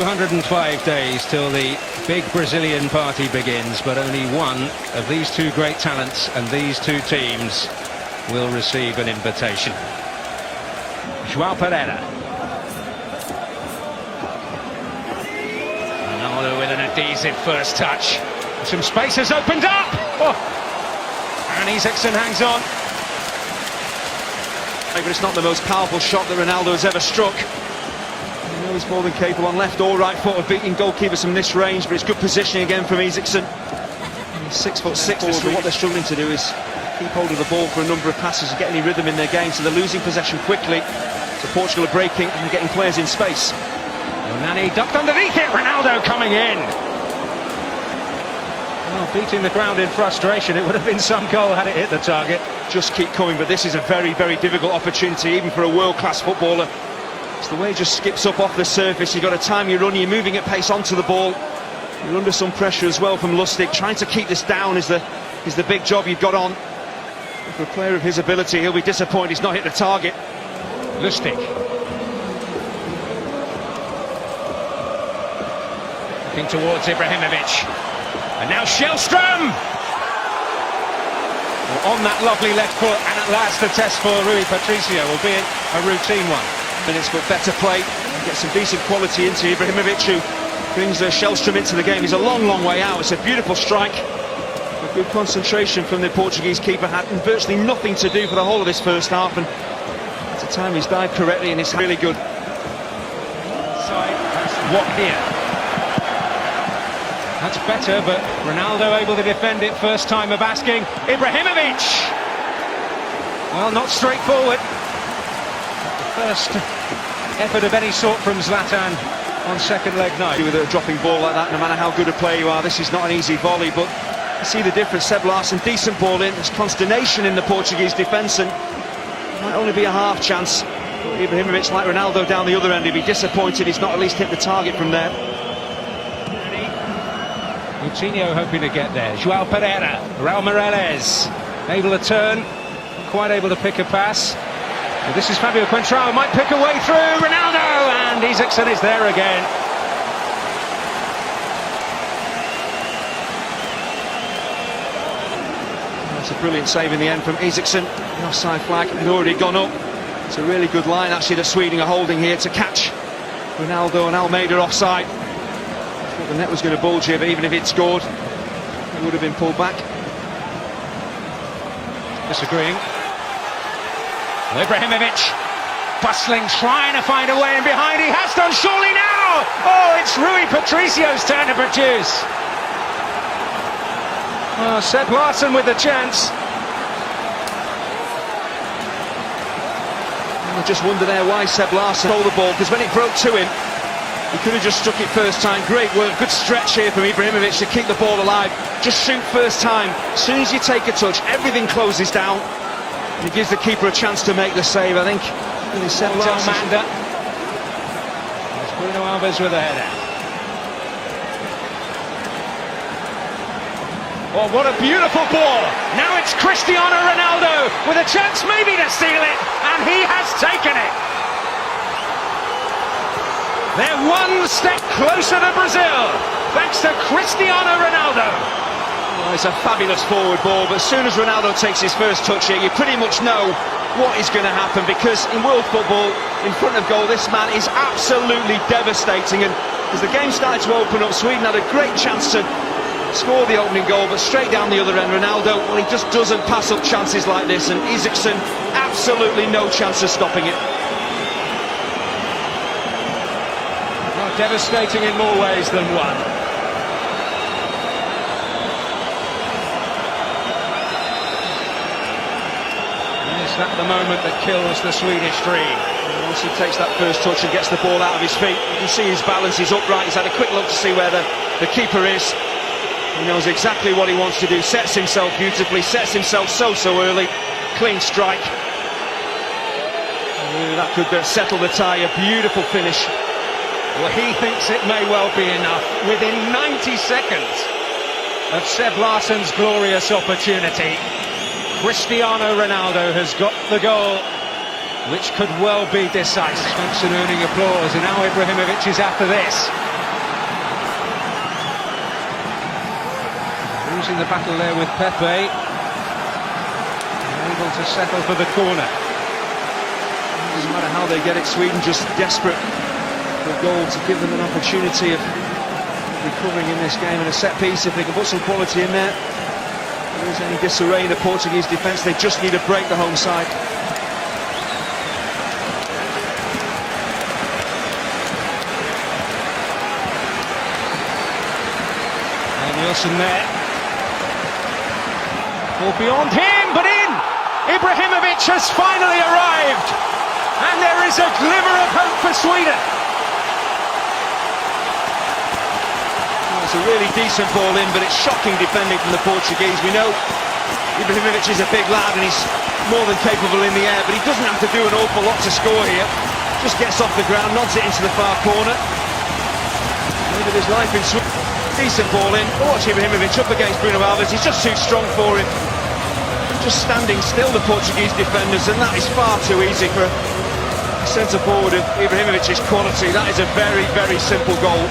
205 days till the big Brazilian party begins, but only one of these two great talents and these two teams will receive an invitation. João Pereira. Ronaldo with an adhesive first touch. Some space has opened up! Oh. And Isaacson hangs on. But it's not the most powerful shot that Ronaldo has ever struck. You know he's more than capable on left or right foot of beating goalkeepers from this range, but it's good positioning again from Isaacson. 6'6", but what they're struggling to do is keep hold of the ball for a number of passes and get any rhythm in their game, so they're losing possession quickly. So Portugal are breaking and getting players in space. Nani ducked underneath it, Ronaldo coming in. Well, beating the ground in frustration, it would have been some goal had it hit the target. Just keep coming, but this is a very, very difficult opportunity, even for a world-class footballer. It's the way he just skips up off the surface. You've got to time your run, you're moving at pace onto the ball. You're under some pressure as well from Lustig. Trying to keep this down is the big job you've got on. And for a player of his ability, he'll be disappointed he's not hit the target. Lustig. Looking towards Ibrahimovic. And now Shellstrom! Well, on that lovely left foot, and at last the test for Rui Patricio, albeit a routine one. Minutes, but better play. Get some decent quality into Ibrahimovic, who brings Shellstrom into the game. He's a long, long way out. It's a beautiful strike. A good concentration from the Portuguese keeper. Had virtually nothing to do for the whole of this first half, and at the time he's dived correctly, and it's really good. Side, that's what here. That's better, but Ronaldo able to defend it first time of asking. Ibrahimovic! Well, not straightforward. The first effort of any sort from Zlatan on second leg night. With a dropping ball like that, no matter how good a player you are, this is not an easy volley, but you see the difference. Seb Larsson, decent ball in. There's consternation in the Portuguese defence, and it might only be a half chance. But Ibrahimovic, like Ronaldo down the other end, he'd be disappointed he's not at least hit the target from there. Coutinho hoping to get there. João Pereira, Raul Meireles, able to turn, quite able to pick a pass. So this is Fabio Contrao, might pick a way through. Ronaldo, and Isaacson is there again. That's a brilliant save in the end from Isaacson. The offside flag had already gone up. It's a really good line actually that Sweden are holding here to catch Ronaldo and Almeida offside. The net was going to bulge here, but even if he'd scored, it would have been pulled back. Disagreeing. Ibrahimovic, bustling, trying to find a way in behind. He has done, surely now! Oh, it's Rui Patricio's turn to produce. Oh, Seb Larsson with the chance. I just wonder there why Seb Larsson stole the ball, because when it broke to him, he could have just struck it first time. Great work, good stretch here from Ibrahimovic to keep the ball alive. Just shoot first time. As soon as you take a touch, everything closes down. And it gives the keeper a chance to make the save, I think. Seb Larsson. Bruno Alves with a header. Oh, what a beautiful ball. Now it's Cristiano Ronaldo with a chance maybe to steal it, and he has taken it. They're one step closer to Brazil, thanks to Cristiano Ronaldo. Well, it's a fabulous forward ball, but as soon as Ronaldo takes his first touch here, you pretty much know what is going to happen, because in world football, in front of goal, this man is absolutely devastating. And as the game started to open up, Sweden had a great chance to score the opening goal, but straight down the other end, Ronaldo, well, he just doesn't pass up chances like this, and Isaacson, absolutely no chance of stopping it. Devastating in more ways than one. Is that the moment that kills the Swedish dream? Once he takes that first touch and gets the ball out of his feet, you can see his balance, he's upright, he's had a quick look to see where the keeper is. He knows exactly what he wants to do, sets himself beautifully, sets himself so early. Clean strike. That could settle the tie, a beautiful finish. Well, he thinks it may well be enough. Within 90 seconds of Seb Larsson's glorious opportunity, Cristiano Ronaldo has got the goal which could well be decisive. Svensson earning applause, and now Ibrahimovic is after this. Losing the battle there with Pepe. Able to settle for the corner. Doesn't matter how they get it, Sweden just desperate for a goal to give them an opportunity of recovering in this game. And a set piece, if they can put some quality in there. If there is any disarray in the Portuguese defence, they just need to break the home side. And Nielsen there. Ball beyond him, but in! Ibrahimovic has finally arrived! And there is a glimmer of hope for Sweden! Well, it's a really decent ball in, but it's shocking defending from the Portuguese. We know Ibrahimovic is a big lad and he's more than capable in the air, but he doesn't have to do an awful lot to score here. Just gets off the ground, nods it into the far corner. Maybe there's life in Sweden. Decent ball in. Watch Ibrahimovic up against Bruno Alves. He's just too strong for him. Just standing still, the Portuguese defenders, and that is far too easy for a centre forward of Ibrahimovic's quality. That is a very, very simple goal.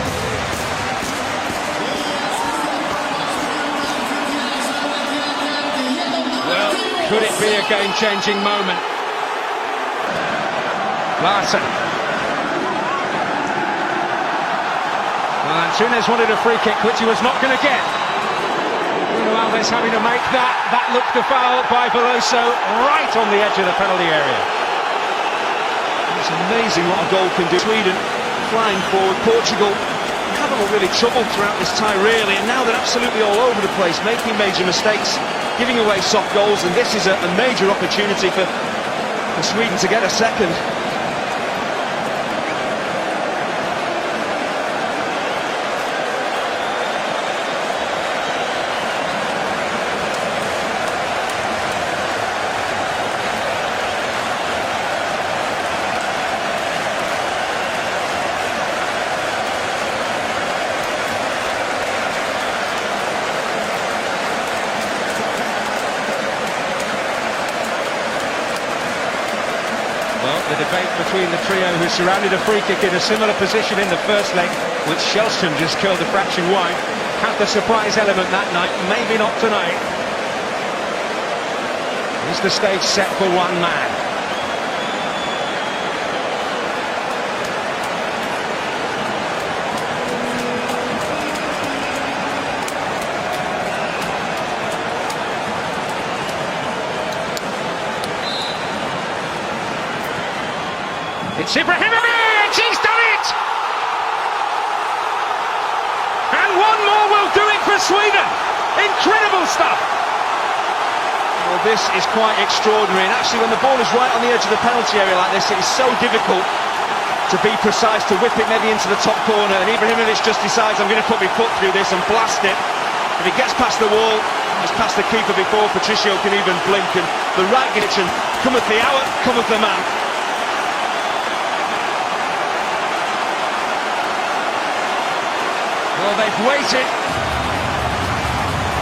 Well, could it be a game-changing moment? Larsen. Well, Antunes wanted a free kick, which he was not going to get. Bruno Alves having to make that. That looked a foul by Veloso right on the edge of the penalty area. It's amazing what a goal can do. Sweden flying forward. Portugal haven't really troubled throughout this tie, really, and now they're absolutely all over the place, making major mistakes, giving away soft goals, and this is a major opportunity for Sweden to get a second. The debate between the trio who surrounded a free kick in a similar position in the first leg, which Shelston just killed a fraction wide, had the surprise element that night, maybe not tonight. Is the stage set for one man? It's Ibrahimovic! He's done it! And one more will do it for Sweden! Incredible stuff! Well, this is quite extraordinary, and actually when the ball is right on the edge of the penalty area like this, it is so difficult to be precise, to whip it maybe into the top corner, and Ibrahimovic just decides, I'm going to put my foot through this and blast it. If he gets past the wall, he's past the keeper before Patricio can even blink, and the right direction, cometh the hour, cometh the man. Well, they've waited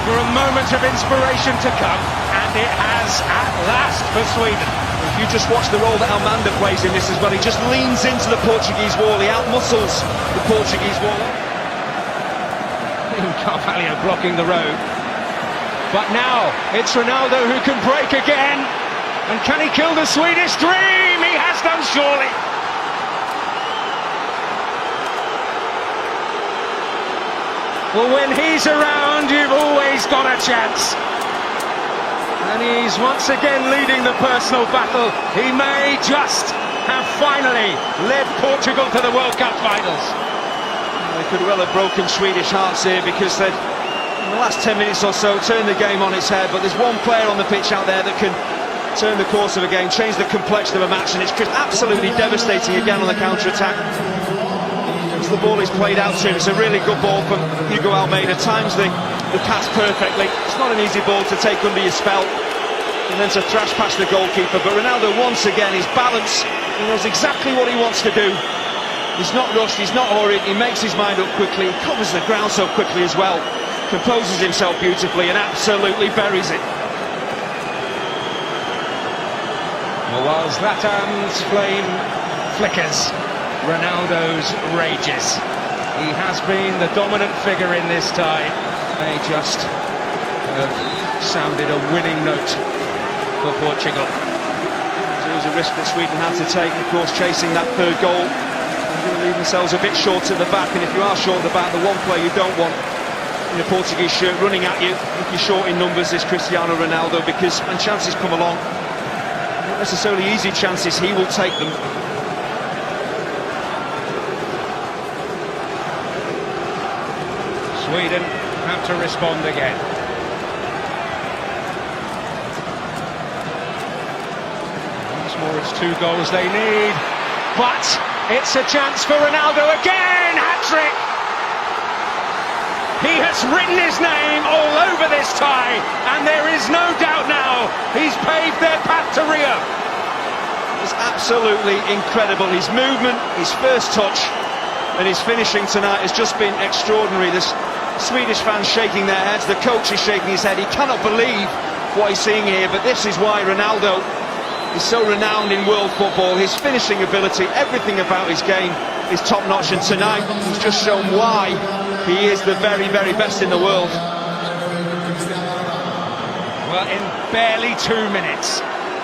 for a moment of inspiration to come, and it has at last for Sweden. If you just watch the role that Almanda plays in this as well, he just leans into the Portuguese wall, he outmuscles the Portuguese wall. Carvalho blocking the road. But now, it's Ronaldo who can break again. And can he kill the Swedish dream? He has done, surely. Well, when he's around, you've always got a chance. And he's once again leading the personal battle. He may just have finally led Portugal to the World Cup finals. They could well have broken Swedish hearts here, because they'd, in the last 10 minutes or so, turned the game on its head. But there's one player on the pitch out there that can turn the course of a game, change the complexion of a match, and it's absolutely devastating again on the counter-attack. The ball is played out to him. It's a really good ball from Hugo Almeida. Times the pass perfectly. It's not an easy ball to take under your spell and then to thrash past the goalkeeper. But Ronaldo, once again, his balance, he knows exactly what he wants to do. He's not rushed, he's not hurried, he makes his mind up quickly, he covers the ground so quickly as well, composes himself beautifully and absolutely buries it. Well, while Zlatan's flame flickers, Ronaldo's rages. He has been the dominant figure in this tie. May just have sounded a winning note for Portugal. So it was a risk that Sweden had to take, of course, chasing that third goal. They're going to leave themselves a bit short at the back, and if you are short at the back, the one player you don't want in a Portuguese shirt running at you, if you're short in numbers, is Cristiano Ronaldo, because when chances come along, not necessarily easy chances, he will take them. Sweden have to respond again. Once more, it's 2 goals they need, but it's a chance for Ronaldo again. Hat-trick. He has written his name all over this tie, and there is no doubt now he's paved their path to Rio. It's absolutely incredible. His movement, his first touch, and his finishing tonight has just been extraordinary. This Swedish fans shaking their heads, the coach is shaking his head. He cannot believe what he's seeing here, but this is why Ronaldo is so renowned in world football. His finishing ability, everything about his game is top-notch, and tonight he's just shown why he is the very, very best in the world. Well, in barely 2 minutes,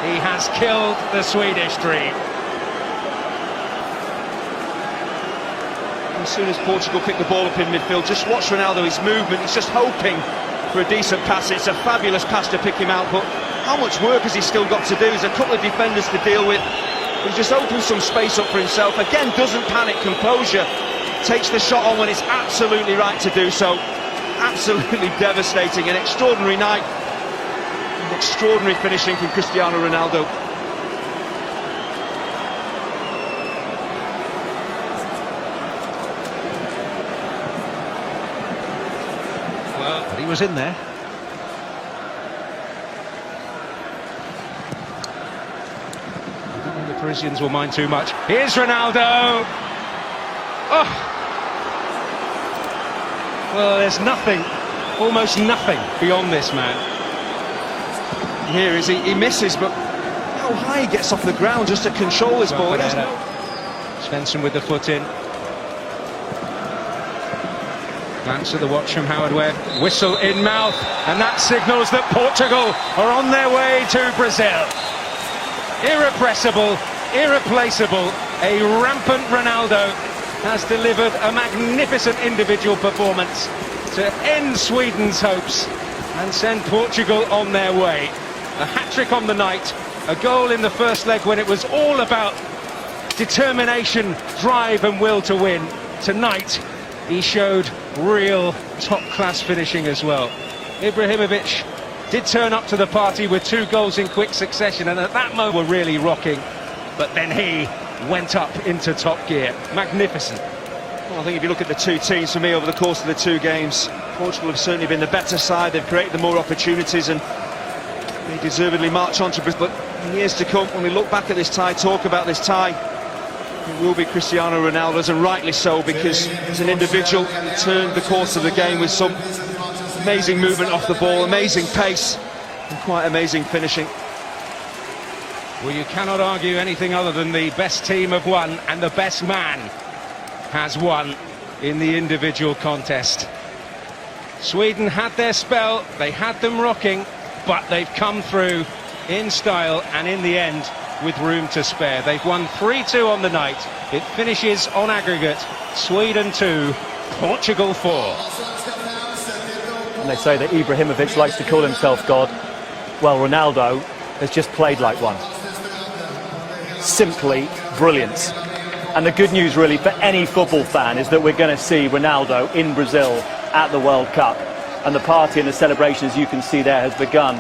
he has killed the Swedish dream. As soon as Portugal pick the ball up in midfield, just watch Ronaldo, his movement, he's just hoping for a decent pass. It's a fabulous pass to pick him out, but how much work has he still got to do? There's a couple of defenders to deal with. He just opens some space up for himself. Again, doesn't panic, composure. Takes the shot on when it's absolutely right to do so. Absolutely devastating. An extraordinary night. An extraordinary finishing from Cristiano Ronaldo. Well, but he was in there. The Parisians will mind too much. Here's Ronaldo. Oh. Well, there's nothing, almost nothing beyond this man. Here is he misses, but how high he gets off the ground just to control this ball. Svensson with the foot in. Glance at the watch from Howard Webb. Whistle in mouth, and that signals that Portugal are on their way to Brazil. Irrepressible, irreplaceable, a rampant Ronaldo has delivered a magnificent individual performance to end Sweden's hopes and send Portugal on their way. A hat-trick on the night, a goal in the first leg when it was all about determination, drive and will to win. Tonight, he showed real top-class finishing as well. Ibrahimovic did turn up to the party with 2 goals in quick succession, and at that moment were really rocking, but then he went up into top gear. Magnificent. Well, I think if you look at the two teams, for me, over the course of the 2 games, Portugal have certainly been the better side. They've created the more opportunities, and they deservedly march on to Brazil. But in years to come, when we look back at this tie, talk about this tie, it will be Cristiano Ronaldo's, and rightly so, because as an individual, he turned the course of the game with some amazing movement off the ball, amazing pace, and quite amazing finishing. Well, you cannot argue anything other than the best team have won, and the best man has won in the individual contest. Sweden had their spell, they had them rocking, but they've come through in style and in the end with room to spare. They've won 3-2 on the night. It finishes on aggregate, Sweden 2, Portugal 4. And they say that Ibrahimovic likes to call himself God. Well, Ronaldo has just played like one. Simply brilliant. And the good news really for any football fan is that we're going to see Ronaldo in Brazil at the World Cup. And the party and the celebration, as you can see there, has begun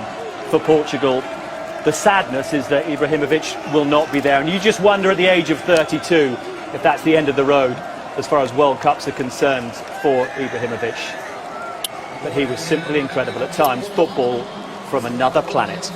for Portugal. The sadness is that Ibrahimovic will not be there. And you just wonder at the age of 32 if that's the end of the road as far as World Cups are concerned for Ibrahimovic. But he was simply incredible at times. Football from another planet.